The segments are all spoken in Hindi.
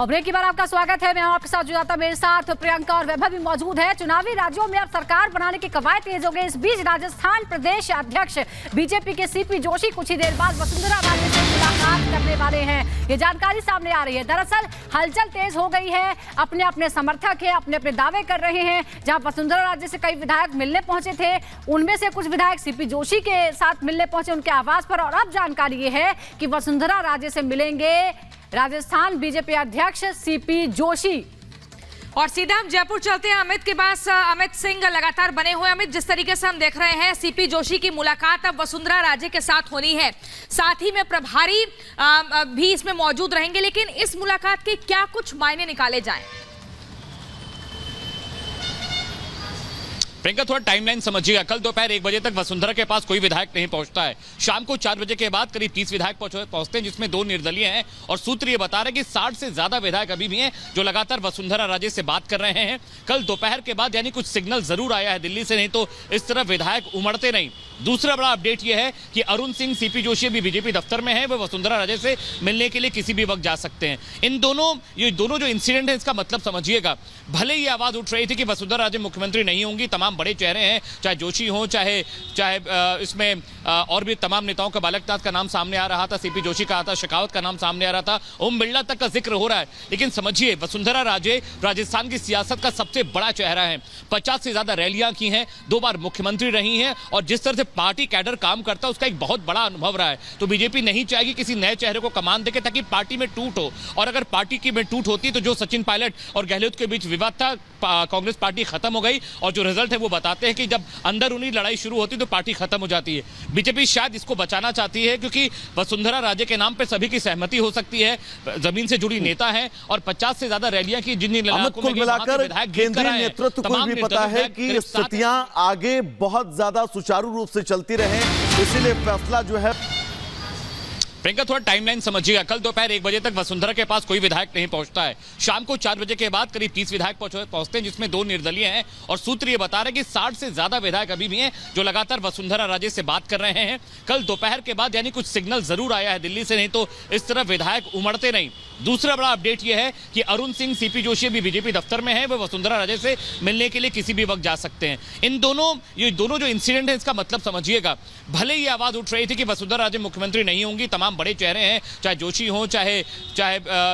और ब्रेक की बार आपका स्वागत है। मैं आपके साथ जुड़ाता, मेरे साथ प्रियंका और वैभव भी मौजूद है। चुनावी राज्यों में अब सरकार बनाने की कवायद तेज हो गई। इस बीच राजस्थान प्रदेश अध्यक्ष बीजेपी के सीपी जोशी कुछ ही देर बाद वसुंधरा राजे से मुलाकात करने वाले हैं, ये जानकारी सामने आ रही है। दरअसल हलचल तेज हो गई है, अपने अपने समर्थक है, अपने अपने दावे कर रहे हैं। जहां वसुंधरा राजे से कई विधायक मिलने पहुंचे थे, उनमें से कुछ विधायक सीपी जोशी के साथ मिलने पहुंचे उनके आवास पर। और अब जानकारी ये है कि वसुंधरा राजे से मिलेंगे राजस्थान बीजेपी अध्यक्ष सीपी जोशी। और सीधा हम जयपुर चलते हैं अमित के पास। अमित सिंह लगातार बने हुए। अमित, जिस तरीके से हम देख रहे हैं सीपी जोशी की मुलाकात अब वसुंधरा राजे के साथ होनी है, साथ ही में प्रभारी भी इसमें मौजूद रहेंगे, लेकिन इस मुलाकात के क्या कुछ मायने निकाले जाएं? प्रियंका, थोड़ा टाइमलाइन समझिएगा। कल दोपहर 1 बजे तक वसुंधरा के पास कोई विधायक नहीं पहुंचता है। शाम को 4 बजे के बाद करीब 30 विधायक पहुंचते हैं, जिसमें 2 निर्दलीय हैं। और सूत्र ये बता रहे हैं कि 60 से ज्यादा विधायक अभी भी हैं जो लगातार वसुंधरा राजे से बात कर रहे हैं। कल दोपहर के बाद यानी कुछ सिग्नल जरूर आया है दिल्ली से, नहीं तो इस तरह विधायक उमड़ते नहीं। दूसरा बड़ा अपडेट यह है कि अरुण सिंह सीपी जोशी अभी बीजेपी दफ्तर में है, वो वसुंधरा राजे से मिलने के लिए किसी भी वक्त जा सकते हैं। ये दोनों जो इंसिडेंट है, इसका मतलब समझिएगा। भले ही आवाज उठ रही थी कि वसुंधरा राजे मुख्यमंत्री नहीं होंगी, तमाम बड़े चेहरे हैं, चाहे जोशी हो, चाहे इसमें और भी तमाम नेताओं का, बालकनाथ का नाम सामने आ रहा था, सीपी जोशी का आता, शेखावत का नाम सामने आ रहा था, ओम बिरला तक का जिक्र हो रहा है। लेकिन समझिए, वसुंधरा राजे राजस्थान की सियासत का सबसे बड़ा चेहरा है। 50 से ज्यादा रैलियां की हैं, 2 बार मुख्यमंत्री रही हैं, और जिस तरह से पार्टी कैडर काम करता है उसका एक बहुत बड़ा अनुभव रहा है। तो बीजेपी नहीं चाहेगी किसी नए चेहरे को कमान देके, ताकि पार्टी में टूट हो। और अगर पार्टी की में टूट होती तो जो सचिन पायलट और गहलोत के बीच विवाद था, कांग्रेस पार्टी खत्म हो गई। और जो रिजल्ट है वो बताते हैं कि जब अंदरूनी लड़ाई शुरू होती तो पार्टी खत्म हो जाती है। बीजेपी शायद इसको बचाना चाहती है, क्योंकि वसुंधरा राजे के नाम पर सभी की सहमति हो सकती है, जमीन से जुड़ी नेता है, और 50 से ज्यादा रैलियां की, जिन कुल मिलाकर केंद्रीय नेतृत्व को भी पता है कि स्थितियां आगे बहुत ज्यादा सुचारू रूप से चलती रहे, इसीलिए फैसला जो है। प्रियंका, थोड़ा टाइमलाइन समझिएगा। कल दोपहर 1 बजे तक वसुंधरा के पास कोई विधायक नहीं पहुंचता है। शाम को 4 बजे के बाद करीब 30 विधायक पहुंचते हैं, जिसमें 2 निर्दलीय हैं। और सूत्र ये बता रहे हैं कि 60 से ज्यादा विधायक अभी भी हैं जो लगातार वसुंधरा राजे से बात कर रहे हैं। कल दोपहर के बाद यानी कुछ सिग्नल जरूर आया है दिल्ली से, नहीं तो इस तरह विधायक उमड़ते नहीं। दूसरा बड़ा अपडेट यह है कि अरुण सिंह सीपी जोशी अभी बीजेपी दफ्तर में है, वो वसुंधरा राजे से मिलने के लिए किसी भी वक्त जा सकते हैं। ये दोनों जो इंसिडेंट है, इसका मतलब समझिएगा। भले ही आवाज उठ रही थी कि वसुंधरा राजे मुख्यमंत्री नहीं होंगी, तमाम बड़े चेहरे हैं, चाहे जोशी हो, चाहे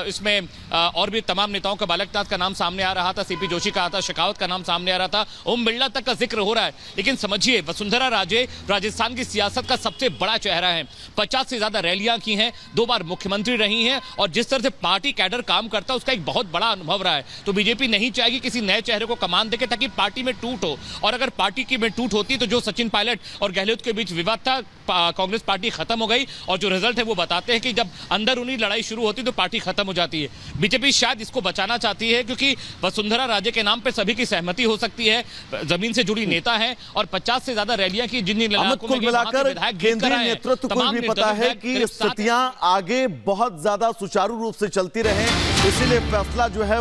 इसमें और भी तमाम नेताओं का, बालकनाथ का नाम सामने आ रहा था, सीपी जोशी का आता, शेखावत का नाम सामने आ रहा था, ओम बिरला तक का जिक्र हो रहा है। लेकिन समझिए, वसुंधरा राजे राजस्थान की सियासत का सबसे बड़ा चेहरा है। 50 से ज्यादा रैलियां की हैं, 2 बार मुख्यमंत्री रही हैं, और जिस तरह से पार्टी कैडर काम करता है उसका एक बहुत बड़ा अनुभव रहा है। तो बीजेपी नहीं चाहेगी किसी नए चेहरे को कमान देके, ताकि पार्टी में टूट हो। और अगर पार्टी की में टूट होती तो जो सचिन पायलट और गहलोत के बीच विवाद था, कांग्रेस पार्टी खत्म हो गई। और जो रिजल्ट है वो बताते हैं कि जब अंदरूनी लड़ाई शुरू होती तो पार्टी खत्म हो जाती है। बीजेपी शायद इसको बचाना चाहती है, क्योंकि वसुंधरा राजे के नाम पर सभी की सहमति हो सकती है, जमीन से जुड़ी नेता है, और 50 से ज्यादा रैलियां की, जिन कुल मिलाकर केंद्रीय नेतृत्व को भी पता है कि स्थितियां आगे बहुत ज्यादा सुचारू रूप से चलती रहे, इसीलिए फैसला जो है